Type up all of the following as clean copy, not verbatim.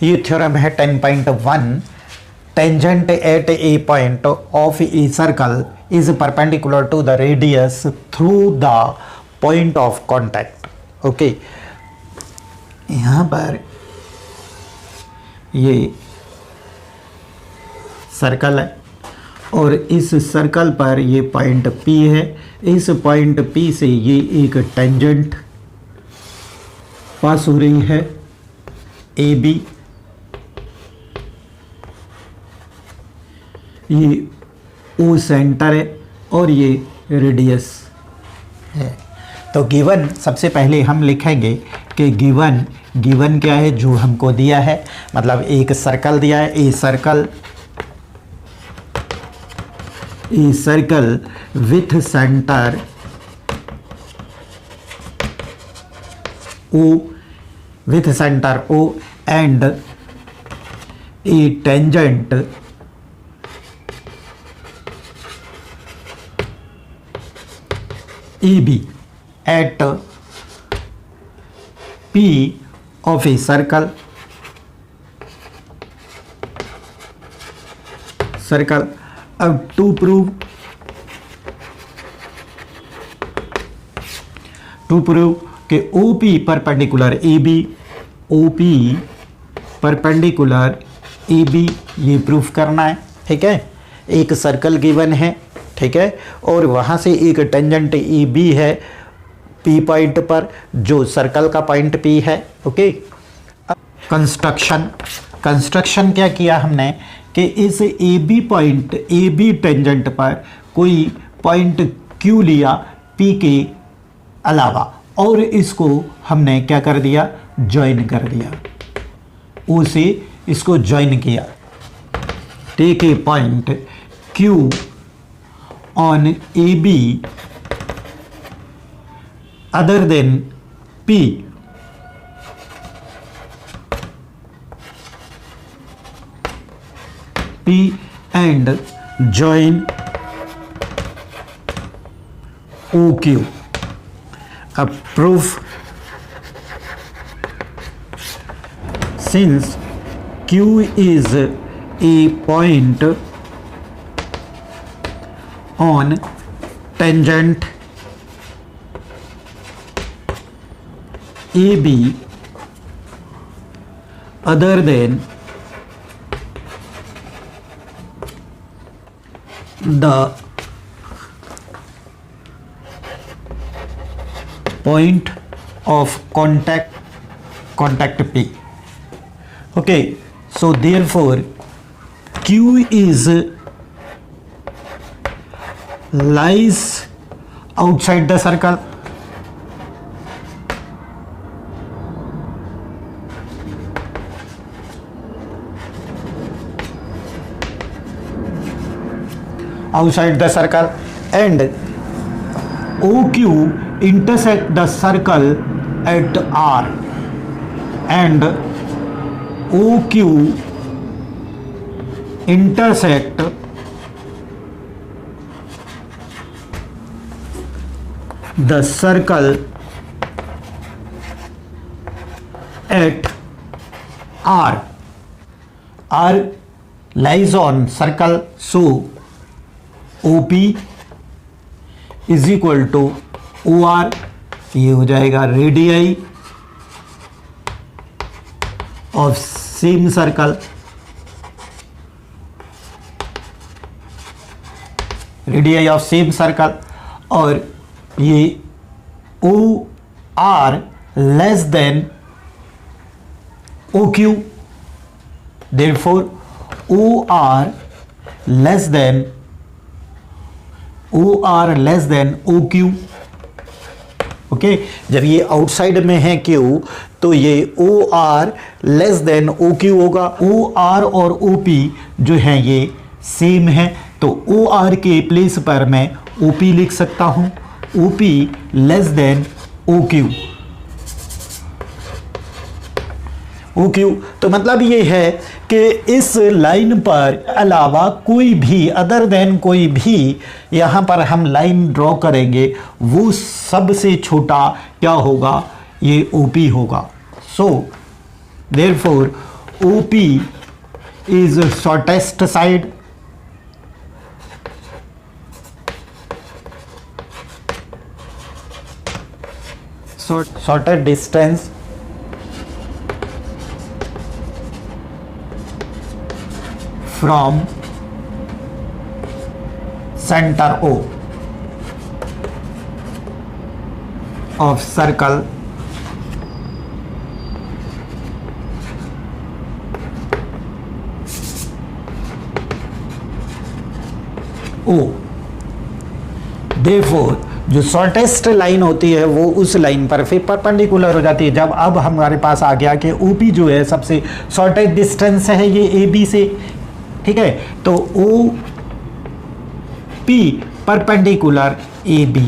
ये थ्योरम है 10.1। Tangent at a point of a circle is perpendicular to the radius through the point of contact. Okay, यहाँ पर ये circle है और इस सर्कल पर ये पॉइंट P है। इस पॉइंट P से ये एक टेंजेंट पास हो रही है AB। ये O सेंटर है और ये रेडियस है। तो गिवन सबसे पहले हम लिखेंगे कि गिवन क्या है, जो हमको दिया है, मतलब एक सर्कल दिया है, ए circle with centre O and A tangent AB at P of a circle अब टू प्रूव कि OP परपेंडिकुलर AB ये प्रूफ करना है। ठीक है, एक सर्कल गिवन है, ठीक है, और वहाँ से एक टेंजेंट AB है P पॉइंट पर, जो सर्कल का पॉइंट P है। ओके, कंस्ट्रक्शन क्या किया हमने कि इस AB टेंजेंट पर कोई पॉइंट Q लिया P के अलावा और इसको हमने क्या कर दिया, ज्वाइन कर दिया, O से इसको ज्वाइन किया। Take a point Q on AB other than P and join OQ। अब proof, since Q is a point on tangent AB other than the point of contact P। Okay, so therefore Q is lies outside the circle and OQ intersect the circle at R and OQ intersect the circle at R lies on circle, so OP is equal to OR। ये हो जाएगा radii of same circle, और ये OR less than OQ, therefore OR less than OQ। Okay, जब ये outside में है Q तो ये OR लेस देन OQ होगा। OR और OP जो है ये सेम है, तो OR के प्लेस पर मैं OP लिख सकता हूँ, OP लेस देन OQ। तो मतलब ये है कि इस लाइन पर अलावा कोई भी, अदर देन कोई भी, यहाँ पर हम लाइन ड्रॉ करेंगे वो सबसे छोटा क्या होगा, ये OP होगा। So therefore OP is shortest side, shorter distance from center O of circle O। Therefore जो शॉर्टेस्ट लाइन होती है वो उस लाइन पर फिर परपेंडिकुलर हो जाती है। जब अब हमारे पास आ गया कि OP जो है सबसे शॉर्टेस्ट डिस्टेंस है ये AB से, ठीक है, तो OP perpendicular AB,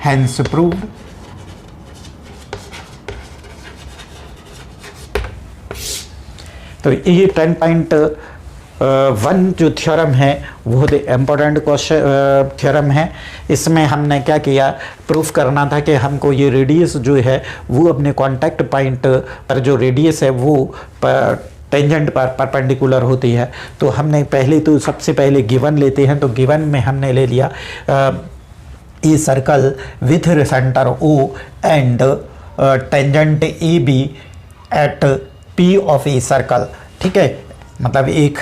hence proved. तो ये 10.1 जो थ्योरम है वो इम्पोर्टेंट क्वेश्चन थ्योरम है। इसमें हमने क्या किया, प्रूफ करना था कि हमको ये रेडियस जो है वो अपने कांटेक्ट पॉइंट पर जो रेडियस है वो टेंजेंट पर परपेंडिकुलर होती है। तो हमने पहले तो सबसे पहले गिवन लेते हैं, तो गिवन में हमने ले लिया a circle with centre O and tangent AB at P of a circle, ठीक है, मतलब एक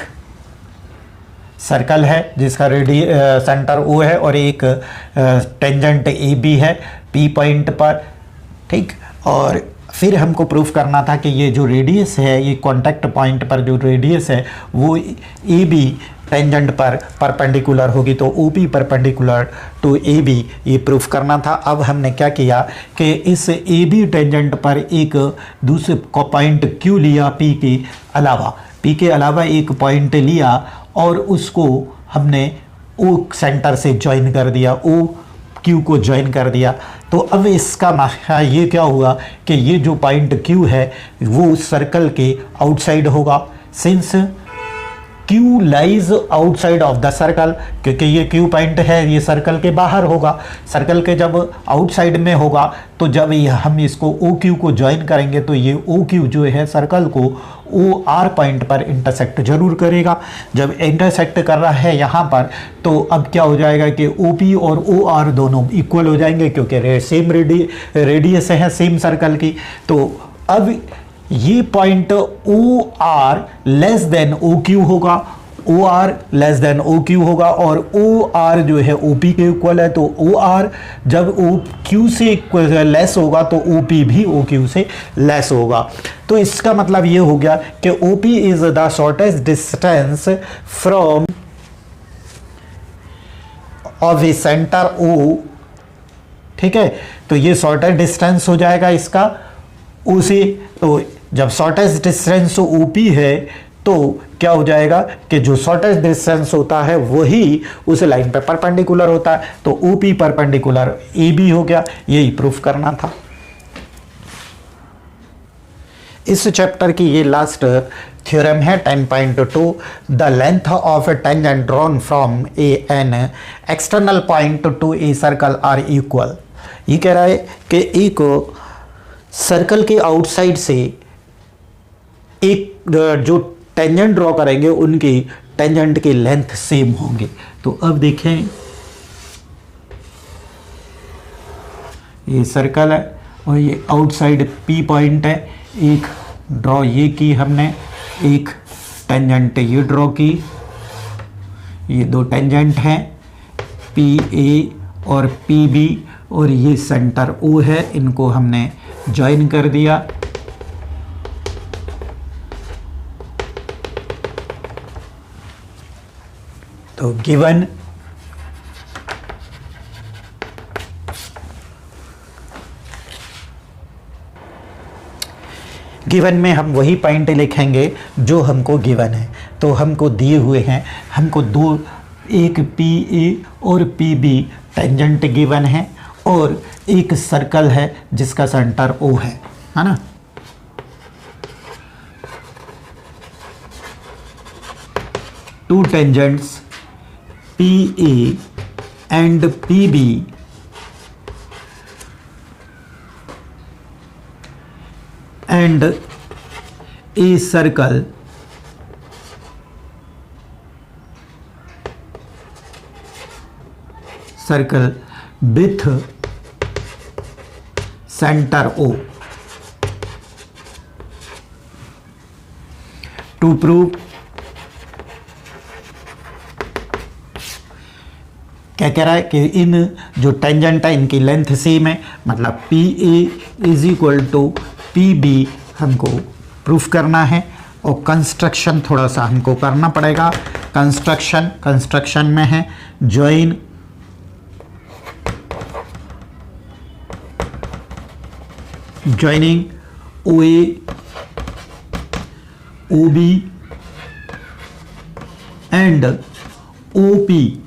सर्कल है जिसका सेंटर O है और एक टेंजेंट AB है P पॉइंट पर, ठीक। और फिर हमको प्रूफ करना था कि ये जो रेडियस है, ये कॉन्टैक्ट पॉइंट पर जो रेडियस है वो AB टेंजेंट पर परपेंडिकुलर होगी, तो OP परपेंडिकुलर टू AB, ये प्रूफ करना था। अब हमने क्या किया कि इस AB टेंजेंट पर एक दूसरे पॉइंट Q लिया P के अलावा एक पॉइंट लिया और उसको हमने O सेंटर से ज्वाइन कर दिया, O Q को ज्वाइन कर दिया। तो अब इसका मतलब ये क्या हुआ कि ये जो पॉइंट Q है वो सर्कल के आउटसाइड होगा, since Q lies outside of the circle, क्योंकि ये Q पॉइंट है ये सर्कल के बाहर होगा। सर्कल के जब आउटसाइड में होगा तो जब हम इसको OQ को ज्वाइन करेंगे तो ये OQ जो है सर्कल को OR पॉइंट पर इंटरसेक्ट जरूर करेगा। जब इंटरसेक्ट कर रहा है यहाँ पर तो अब क्या हो जाएगा कि OP और OR दोनों इक्वल हो जाएंगे, क्योंकि सेम रेडियस है सेम सर्कल की। तो अब ये point OR less than OQ होगा, OR लेस देन OQ होगा और OR जो है OP के इक्वल है। तो OR जब OQ से लेस होगा तो OP भी OQ से लेस होगा। तो इसका मतलब ये हो गया कि OP is the shortest distance from of A centre O, ठीक है। तो ये शॉर्टेस्ट डिस्टेंस हो जाएगा इसका O से। तो जब शॉर्टेस्ट डिस्टेंस OP है तो क्या हो जाएगा कि जो शॉर्टेस्ट डिस्टेंस होता है वही उस लाइन पे परपेंडिकुलर होता है, तो OP परपेंडिकुलर AB हो गया। यही प्रूफ करना था। इस चैप्टर की ये लास्ट थ्योरम है 10.2, the length of tangent drawn from an external point to a circle are equal. ये कह रहा है कि एक सर्कल के आउटसाइड से एक जो टेंजेंट ड्रॉ करेंगे उनकी टेंजेंट की लेंथ सेम होंगे। तो अब देखें ये सर्कल है और ये आउटसाइड P पॉइंट है, एक ड्रॉ ये की हमने, एक टेंजेंट ये ड्रॉ की, ये दो टेंजेंट हैं PA और PB और ये सेंटर O है, इनको हमने ज्वाइन कर दिया। तो गिवन में हम वही पॉइंट लिखेंगे जो हमको गिवन है। तो हमको दिए हुए हैं, हमको दो, एक PA और PB टेंजेंट गिवन है और एक सर्कल है जिसका सेंटर O है ना। Two tangents PA and PB and a circle with centre O to prove क्या कह रहा है कि इन जो टेंजेंट है इनकी लेंथ सेम है, मतलब P A is equal to P B हमको प्रूफ करना है। और कंस्ट्रक्शन थोड़ा सा हमको करना पड़ेगा। कंस्ट्रक्शन में है joining O A O B and O P,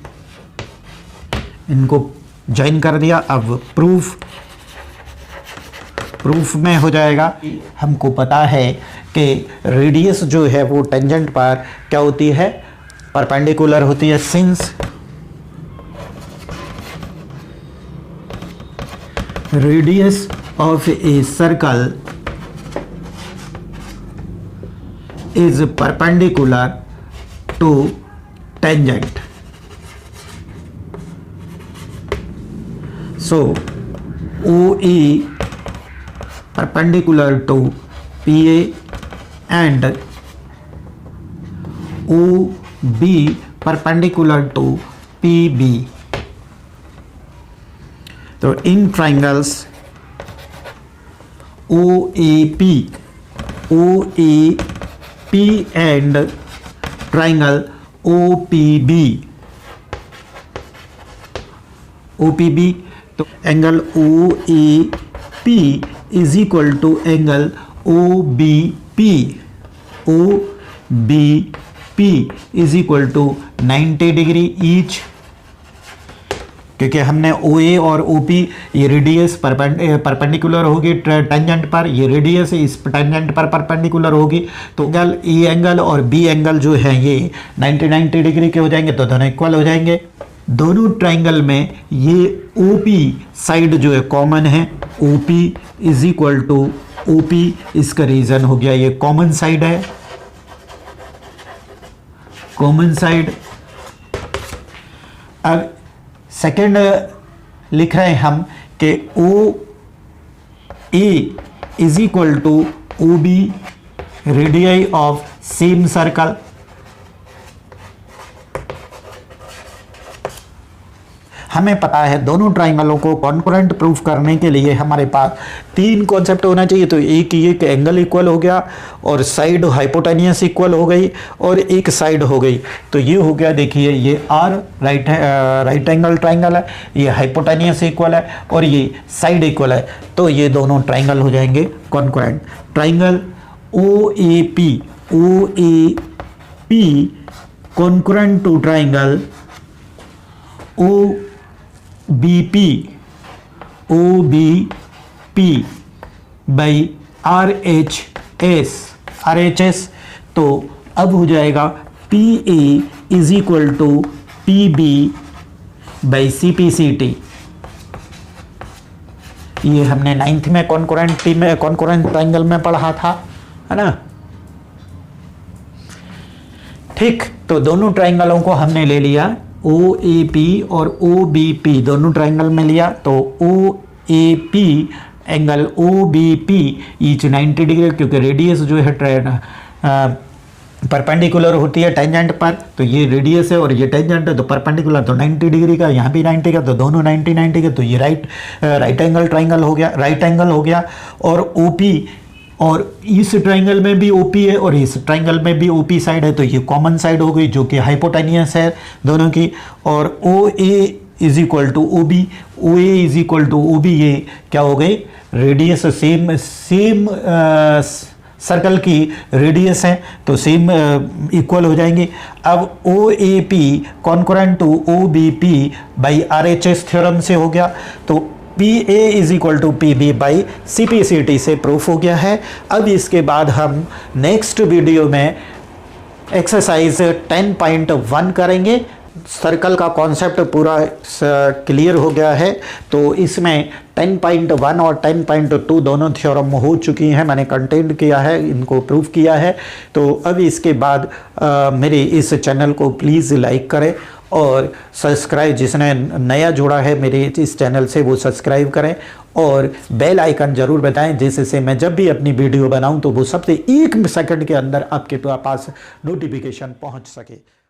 इनको ज्वाइन कर दिया। अब प्रूफ में हो जाएगा। हमको पता है कि रेडियस जो है वो टेंजेंट पर क्या होती है, परपेंडिकुलर होती है। Since radius of a circle is perpendicular to tangent, so OE perpendicular to PA and OB perpendicular to PB। तो in triangles OAP and triangle OPB तो angle OAP is equal to angle OBP is equal to 90 degree each, क्योंकि हमने OA और OP ये radius perpendicular होगी tangent पर, ये radius इस टेंजेंट पर परपेंडिकुलर होगी। तो एंगल E एंगल और B एंगल जो है ये 90 डिग्री के हो जाएंगे, तो दोनों इक्वल हो जाएंगे। दोनों ट्राइंगल में ये OP साइड जो है कॉमन है, OP is equal to OP, इसका रीजन हो गया ये कॉमन साइड है, कॉमन साइड। अब सेकंड लिख रहे हैं हम कि OA is equal to OB radius of same circle. हमें पता है दोनों ट्राइंगलों को कॉन्करेंट प्रूफ करने के लिए हमारे पास तीन कॉन्सेप्ट होना चाहिए। तो एक ये कि एंगल इक्वल हो गया और साइड हाइपोटेनियस इक्वल हो गई और एक साइड हो गई। तो ये हो गया, देखिए ये आर राइट एंगल ट्राइंगल है, ये हाइपोटेनियस इक्वल है और ये साइड इक्वल है। तो ये दोनों ट्राइंगल हो जाएंगे concurrent. Triangle OAP concurrent to triangle OBP by RHS। तो अब हो जाएगा PA is equal to PB by CPCT। ये हमने 9th में कॉन्करेंट ट्राइंगल में पढ़ा था, है ना। ठीक, तो दोनों ट्राइंगलों को हमने ले लिया, OAP और OBP दोनों ट्राइंगल में लिया। तो OAP angle OBP each 90 degree, क्योंकि रेडियस जो है परपेंडिकुलर होती है टेंजेंट पर। तो ये रेडियस है और ये टेंजेंट है, तो परपेंडिकुलर तो 90 डिग्री का, यहाँ भी 90 का, तो दोनों 90 के। तो ये राइट एंगल ट्राइंगल हो गया, राइट एंगल हो गया। और OP और इस ट्राइंगल में भी OP है और इस ट्राइंगल में भी OP साइड है, तो ये कॉमन साइड हो गई जो कि हाइपोटेनियस है दोनों की। और OA is equal to OB, OA is equal to OB, ये क्या हो गई, रेडियस सेम सर्कल की रेडियस है, तो सेम इक्वल हो जाएंगे। अब OAP concurrent to OBP by RHS theorem से हो गया। तो PA is equal to PB by CPCT से प्रूफ हो गया है। अब इसके बाद हम नेक्स्ट वीडियो में एक्सरसाइज 10.1 करेंगे। सर्कल का कॉन्सेप्ट पूरा क्लियर हो गया है। तो इसमें 10.1 और 10.2 दोनों थ्योरम हो चुकी हैं, मैंने कंटेंट किया है, इनको प्रूव किया है। तो अब इसके बाद मेरे इस चैनल को प्लीज़ लाइक करें और सब्सक्राइब, जिसने नया जुड़ा है मेरे इस चैनल से वो सब्सक्राइब करें और बेल आइकन ज़रूर बताएं, जिससे मैं जब भी अपनी वीडियो बनाऊं तो वो सबसे 1 सेकंड के अंदर आपके पास नोटिफिकेशन पहुंच सके।